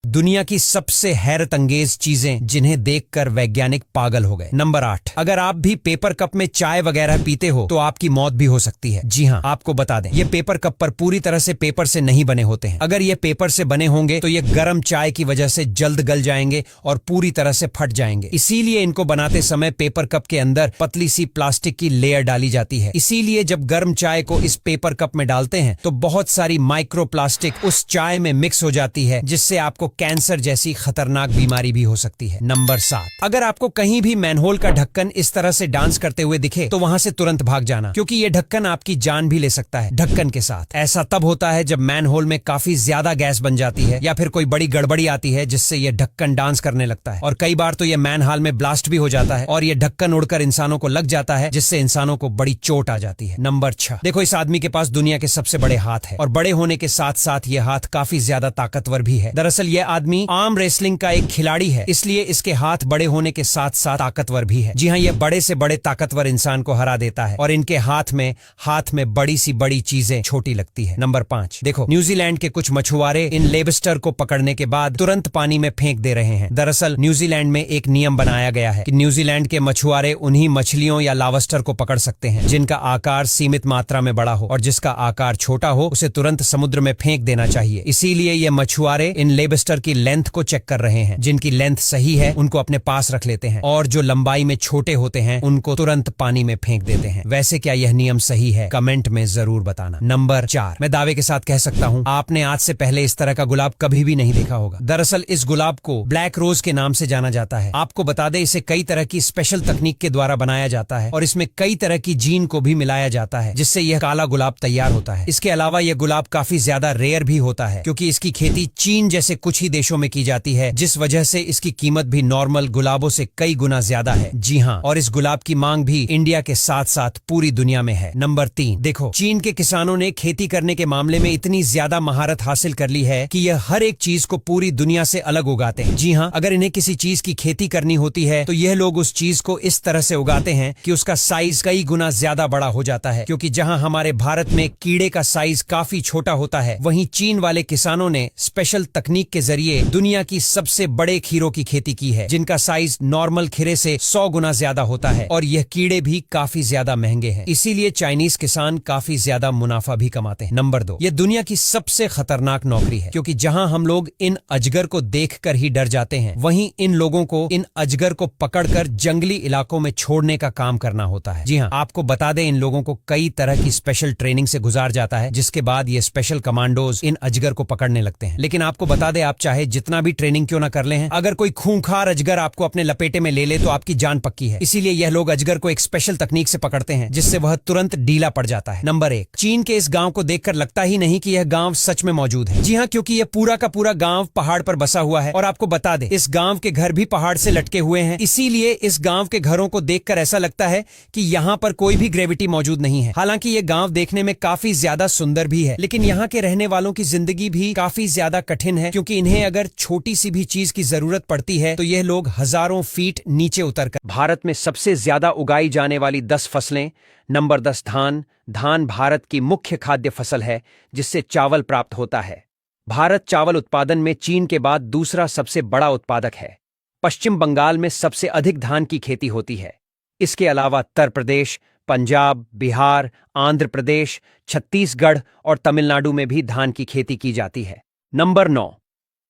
दुनिया की सबसे हैरत अंगेज चीजें जिन्हें देखकर वैज्ञानिक पागल हो गए। नंबर 8, अगर आप भी पेपर कप में चाय वगैरह पीते हो तो आपकी मौत भी हो सकती है। जी हाँ, आपको बता दें, ये पेपर कप पर पूरी तरह से पेपर से नहीं बने होते हैं। अगर ये पेपर से बने होंगे तो ये गर्म चाय की वजह से जल्द गल जाएंगे और पूरी तरह से फट जाएंगे। इसीलिए इनको बनाते समय पेपर कप के अंदर पतली सी प्लास्टिक की लेयर डाली जाती है। इसीलिए जब गर्म चाय को इस पेपर कप में डालते हैं तो बहुत सारी माइक्रो प्लास्टिक उस चाय में मिक्स हो जाती है, जिससे आपको कैंसर जैसी खतरनाक बीमारी भी हो सकती है। नंबर 7, अगर आपको कहीं भी मैनहोल का ढक्कन इस तरह से डांस करते हुए दिखे तो वहां से तुरंत भाग जाना, क्योंकि ये ढक्कन आपकी जान भी ले सकता है। ढक्कन के साथ ऐसा तब होता है जब मैनहोल में काफी ज्यादा गैस बन जाती है या फिर कोई बड़ी गड़बड़ी आती है जिससे ये ढक्कन डांस करने लगता है। और कई बार तो ये मैनहोल में ब्लास्ट भी हो जाता है और ये ढक्कन उड़कर इंसानों को लग जाता है, जिससे इंसानों को बड़ी चोट आ जाती है। नंबर 6, देखो इस आदमी के पास दुनिया के सबसे बड़े हाथ है और बड़े होने के साथ साथ ये हाथ काफी ज्यादा ताकतवर भी है। दरअसल ये आदमी आर्म रेसलिंग का एक खिलाड़ी है, इसलिए इसके हाथ बड़े होने के साथ साथ ताकतवर भी है। जी हाँ, ये बड़े से बड़े ताकतवर इंसान को हरा देता है और इनके हाथ में बड़ी सी बड़ी चीजें छोटी लगती है। नंबर 5, देखो न्यूजीलैंड के कुछ मछुआरे इन लेबस्टर को पकड़ने के बाद तुरंत पानी में फेंक दे रहे हैं। दरअसल न्यूजीलैंड में एक नियम बनाया गया है कि न्यूजीलैंड के मछुआरे उन्हीं मछलियों या लावस्टर को पकड़ सकते हैं जिनका आकार सीमित मात्रा में बड़ा हो, और जिसका आकार छोटा हो उसे तुरंत समुद्र में फेंक देना चाहिए। इसीलिए ये मछुआरे इन लेबस्टर की लेंथ को चेक कर रहे हैं। जिनकी लेंथ सही है उनको अपने पास रख लेते हैं और जो लंबाई में छोटे होते हैं उनको तुरंत पानी में फेंक देते हैं। वैसे क्या यह नियम सही है? कमेंट में जरूर बताना। नंबर 4, मैं दावे के साथ कह सकता हूँ आपने आज से पहले इस तरह का गुलाब कभी भी नहीं देखा होगा। दरअसल इस गुलाब को ब्लैक रोज के नाम से जाना जाता है। आपको बता दें, इसे कई तरह की स्पेशल तकनीक के द्वारा बनाया जाता है और इसमें कई तरह की जीन को भी मिलाया जाता है, जिससे यह काला गुलाब तैयार होता है। इसके अलावा यह गुलाब काफी ज्यादा रेयर भी होता है, क्योंकि इसकी खेती चीन जैसे कुछ ही देशों में की जाती है, जिस वजह से इसकी कीमत भी नॉर्मल गुलाबों से कई गुना ज्यादा है। जी हाँ, और इस गुलाब की मांग भी इंडिया के साथ साथ पूरी दुनिया में है। नंबर 3, देखो चीन के किसानों ने खेती करने के मामले में इतनी ज्यादा महारत हासिल कर ली है कि यह हर एक चीज को पूरी दुनिया से अलग उगाते हैं। जी हाँ, अगर इन्हें किसी चीज की खेती करनी होती है तो यह लोग उस चीज को इस तरह से उगाते हैं कि उसका साइज कई गुना ज्यादा बड़ा हो जाता है। क्योंकि जहाँ हमारे भारत में कीड़े का साइज काफी छोटा होता है, वहीं चीन वाले किसानों ने स्पेशल तकनीक के जरिए दुनिया की सबसे बड़े खीरों की खेती की है, जिनका साइज नॉर्मल खीरे से 100 गुना ज्यादा होता है और यह कीड़े भी काफी ज्यादा महंगे हैं। इसीलिए चाइनीज किसान काफी ज्यादा मुनाफा भी कमाते हैं। नंबर 2, यह दुनिया की सबसे खतरनाक नौकरी है, क्योंकि जहां हम लोग इन अजगर को देखकर ही डर जाते हैं, वहीं इन लोगों को इन अजगर को पकड़कर जंगली इलाकों में छोड़ने का काम करना होता है। जी हाँ, आपको बता दें, इन लोगों को कई तरह की स्पेशल ट्रेनिंग से गुजार जाता है, जिसके बाद ये स्पेशल कमांडोज इन अजगर को पकड़ने लगते हैं। लेकिन आपको बता दें, आप चाहे जितना भी ट्रेनिंग क्यों ना कर ले हैं, अगर कोई खूंखार अजगर आपको अपने लपेटे में ले ले तो आपकी जान पक्की है। इसीलिए यह लोग अजगर को एक स्पेशल तकनीक से पकड़ते हैं, जिससे वह तुरंत ढीला पड़ जाता है। नंबर 1, चीन के इस गांव को देखकर लगता ही नहीं कि यह गांव सच में मौजूद है। जी हाँ, क्योंकि यह पूरा का पूरा गांव पहाड़ पर बसा हुआ है और आपको बता दें, इस गांव के घर भी पहाड़ से लटके हुए हैं। इसीलिए इस गांव के घरों को देखकर ऐसा लगता है कि यहाँ पर कोई भी ग्रेविटी मौजूद नहीं है। हालांकि ये गांव देखने में काफी ज्यादा सुंदर भी है, लेकिन यहाँ के रहने वालों की जिंदगी भी काफी ज्यादा कठिन है, क्योंकि इन्हें अगर छोटी सी भी चीज की जरूरत पड़ती है तो यह लोग हजारों फीट नीचे उतरकर भारत में सबसे ज्यादा उगाई जाने वाली 10 फसलें। नंबर 10, धान। धान भारत की मुख्य खाद्य फसल है, जिससे चावल प्राप्त होता है। भारत चावल उत्पादन में चीन के बाद दूसरा सबसे बड़ा उत्पादक है। पश्चिम बंगाल में सबसे अधिक धान की खेती होती है। इसके अलावा उत्तर प्रदेश, पंजाब, बिहार, आंध्र प्रदेश, छत्तीसगढ़ और तमिलनाडु में भी धान की खेती की जाती है। नंबर 9,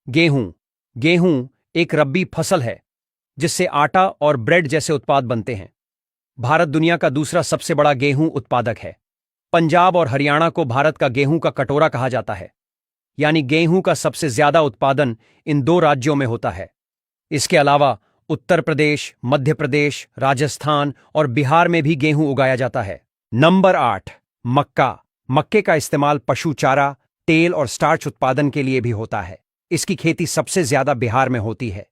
गेहूं। गेहूं एक रब्बी फसल है, जिससे आटा और ब्रेड जैसे उत्पाद बनते हैं। भारत दुनिया का दूसरा सबसे बड़ा गेहूं उत्पादक है। पंजाब और हरियाणा को भारत का गेहूं का कटोरा कहा जाता है, यानी गेहूं का सबसे ज्यादा उत्पादन इन 2 राज्यों में होता है। इसके अलावा उत्तर प्रदेश, मध्य प्रदेश, राजस्थान और बिहार में भी गेहूं उगाया जाता है। नंबर 8, मक्का। मक्के का इस्तेमाल पशु चारा, तेल और स्टार्च उत्पादन के लिए भी होता है। इसकी खेती सबसे ज्यादा बिहार में होती है।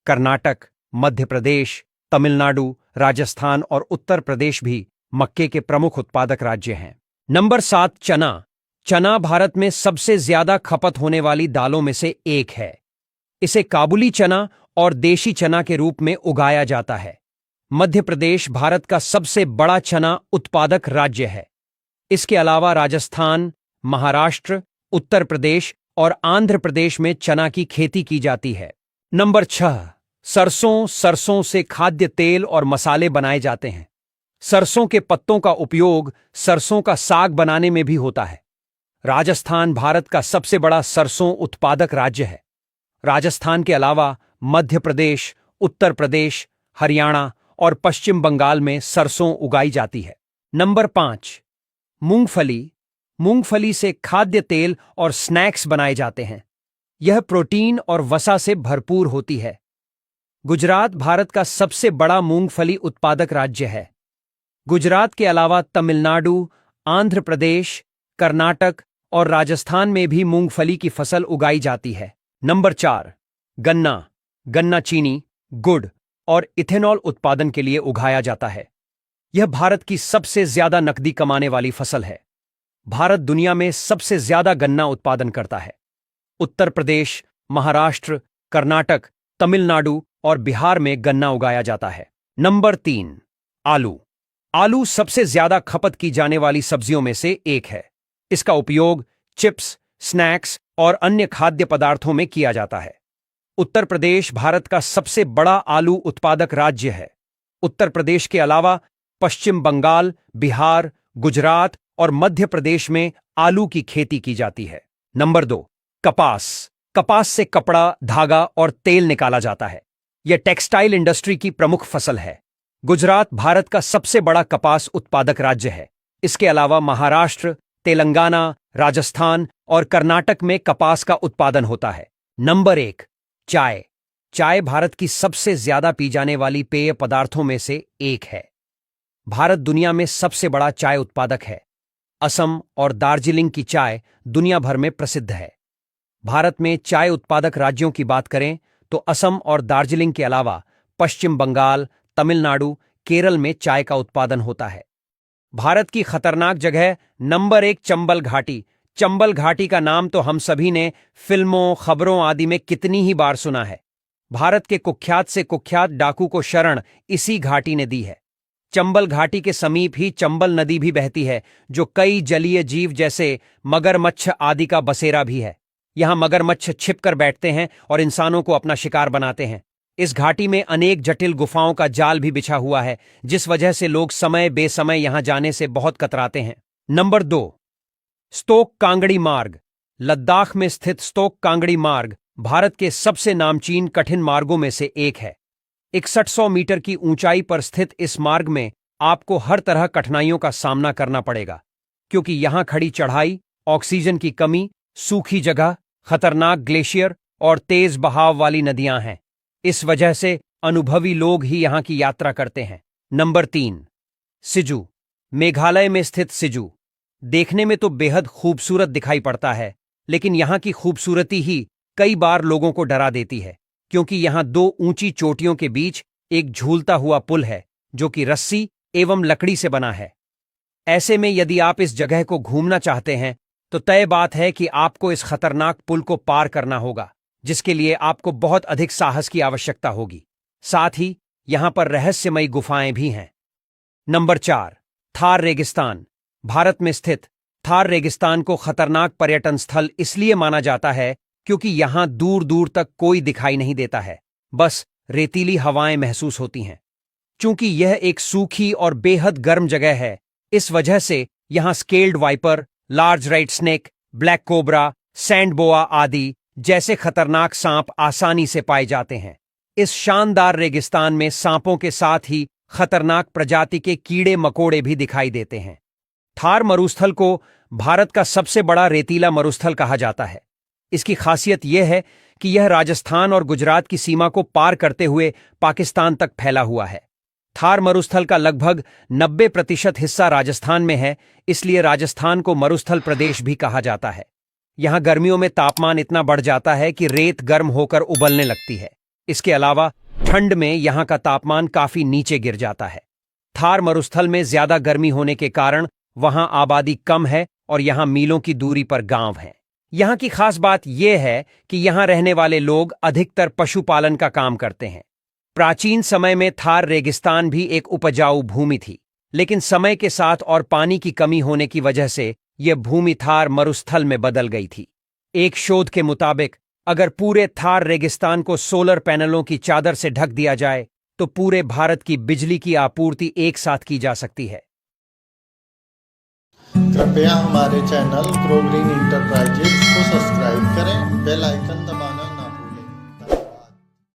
कर्नाटक, मध्य प्रदेश, तमिलनाडु, राजस्थान और उत्तर प्रदेश भी मक्के के प्रमुख उत्पादक राज्य हैं। नंबर 7, चना। चना भारत में सबसे ज्यादा खपत होने वाली दालों में से एक है। इसे काबुली चना और देशी चना के रूप में उगाया जाता है। मध्य प्रदेश भारत का सबसे बड़ा चना उत्पादक राज्य है। इसके अलावा राजस्थान, महाराष्ट्र, उत्तर प्रदेश और आंध्र प्रदेश में चना की खेती की जाती है। नंबर 6, सरसों से खाद्य तेल और मसाले बनाए जाते हैं। सरसों के पत्तों का उपयोग सरसों का साग बनाने में भी होता है। राजस्थान भारत का सबसे बड़ा सरसों उत्पादक राज्य है। राजस्थान के अलावा मध्य प्रदेश, उत्तर प्रदेश, हरियाणा और पश्चिम बंगाल में सरसों उगाई जाती है। नंबर 5, मूंगफली। मूंगफली से खाद्य तेल और स्नैक्स बनाए जाते हैं। यह प्रोटीन और वसा से भरपूर होती है। गुजरात भारत का सबसे बड़ा मूंगफली उत्पादक राज्य है। गुजरात के अलावा तमिलनाडु, आंध्र प्रदेश, कर्नाटक और राजस्थान में भी मूंगफली की फसल उगाई जाती है। नंबर 4, गन्ना। गन्ना चीनी, गुड़ और इथेनॉल उत्पादन के लिए उगाया जाता है। यह भारत की सबसे ज्यादा नकदी कमाने वाली फसल है। भारत दुनिया में सबसे ज्यादा गन्ना उत्पादन करता है। उत्तर प्रदेश, महाराष्ट्र, कर्नाटक, तमिलनाडु और बिहार में गन्ना उगाया जाता है। नंबर 3, आलू। आलू सबसे ज्यादा खपत की जाने वाली सब्जियों में से एक है। इसका उपयोग चिप्स, स्नैक्स और अन्य खाद्य पदार्थों में किया जाता है। उत्तर प्रदेश भारत का सबसे बड़ा आलू उत्पादक राज्य है। उत्तर प्रदेश के अलावा पश्चिम बंगाल, बिहार, गुजरात और मध्य प्रदेश में आलू की खेती की जाती है। नंबर 2, कपास। कपास से कपड़ा, धागा और तेल निकाला जाता है। यह टेक्सटाइल इंडस्ट्री की प्रमुख फसल है। गुजरात भारत का सबसे बड़ा कपास उत्पादक राज्य है। इसके अलावा महाराष्ट्र, तेलंगाना, राजस्थान और कर्नाटक में कपास का उत्पादन होता है। नंबर 1, चाय। चाय भारत की सबसे ज्यादा पी जाने वाली पेय पदार्थों में से एक है। भारत दुनिया में सबसे बड़ा चाय उत्पादक है। असम और दार्जिलिंग की चाय दुनिया भर में प्रसिद्ध है। भारत में चाय उत्पादक राज्यों की बात करें तो असम और दार्जिलिंग के अलावा पश्चिम बंगाल, तमिलनाडु, केरल में चाय का उत्पादन होता है। भारत की खतरनाक जगह नंबर 1, चंबल घाटी। चंबल घाटी का नाम तो हम सभी ने फिल्मों, खबरों आदि में कितनी ही बार सुना है। भारत के कुख्यात से कुख्यात डाकू को शरण इसी घाटी ने दी है। चंबल घाटी के समीप ही चंबल नदी भी बहती है, जो कई जलीय जीव जैसे मगरमच्छ आदि का बसेरा भी है। यहां मगरमच्छ छिपकर बैठते हैं और इंसानों को अपना शिकार बनाते हैं। इस घाटी में अनेक जटिल गुफाओं का जाल भी बिछा हुआ है, जिस वजह से लोग समय बेसमय यहां जाने से बहुत कतराते हैं। नंबर 2, स्टोक कांगड़ी मार्ग। लद्दाख में स्थित स्टोक कांगड़ी मार्ग भारत के सबसे नामचीन कठिन मार्गों में से एक है। 6100 मीटर की ऊंचाई पर स्थित इस मार्ग में आपको हर तरह कठिनाइयों का सामना करना पड़ेगा, क्योंकि यहां खड़ी चढ़ाई, ऑक्सीजन की कमी, सूखी जगह, खतरनाक ग्लेशियर और तेज बहाव वाली नदियां हैं। इस वजह से अनुभवी लोग ही यहां की यात्रा करते हैं। नंबर 3, सिजु। मेघालय में स्थित सिजु देखने में तो बेहद खूबसूरत दिखाई पड़ता है, लेकिन यहां की खूबसूरती ही कई बार लोगों को डरा देती है, क्योंकि यहां 2 ऊंची चोटियों के बीच एक झूलता हुआ पुल है, जो कि रस्सी एवं लकड़ी से बना है। ऐसे में यदि आप इस जगह को घूमना चाहते हैं तो तय बात है कि आपको इस खतरनाक पुल को पार करना होगा, जिसके लिए आपको बहुत अधिक साहस की आवश्यकता होगी। साथ ही यहां पर रहस्यमयी गुफाएं भी हैं। नंबर 4, थार रेगिस्तान। भारत में स्थित थार रेगिस्तान को खतरनाक पर्यटन स्थल इसलिए माना जाता है क्योंकि यहां दूर दूर तक कोई दिखाई नहीं देता है, बस रेतीली हवाएं महसूस होती हैं। चूंकि यह एक सूखी और बेहद गर्म जगह है, इस वजह से यहां scaled viper, large red snake, black cobra, sand बोआ आदि जैसे खतरनाक सांप आसानी से पाए जाते हैं। इस शानदार रेगिस्तान में सांपों के साथ ही खतरनाक प्रजाति के कीड़े मकोड़े भी दिखाई देते हैं। थार मरुस्थल को भारत का सबसे बड़ा रेतीला मरुस्थल कहा जाता है। इसकी खासियत यह है कि यह राजस्थान और गुजरात की सीमा को पार करते हुए पाकिस्तान तक फैला हुआ है। थार मरुस्थल का लगभग 90% हिस्सा राजस्थान में है, इसलिए राजस्थान को मरुस्थल प्रदेश भी कहा जाता है। यहां गर्मियों में तापमान इतना बढ़ जाता है कि रेत गर्म होकर उबलने लगती है। इसके अलावा ठंड में यहां का तापमान काफी नीचे गिर जाता है। थार मरुस्थल में ज्यादा गर्मी होने के कारण वहां आबादी कम है और यहां मीलों की दूरी पर गांव हैं। यहां की खास बात यह है कि यहां रहने वाले लोग अधिकतर पशुपालन का काम करते हैं। प्राचीन समय में थार रेगिस्तान भी एक उपजाऊ भूमि थी, लेकिन समय के साथ और पानी की कमी होने की वजह से यह भूमि थार मरुस्थल में बदल गई थी। एक शोध के मुताबिक अगर पूरे थार रेगिस्तान को सोलर पैनलों की चादर से ढक दिया जाए तो पूरे भारत की बिजली की आपूर्ति एक साथ की जा सकती है। कृपया हमारे चैनल ग्रो ग्रीन इंटरप्राइजेज को सब्सक्राइब करें, बेल आइकन दबाएं।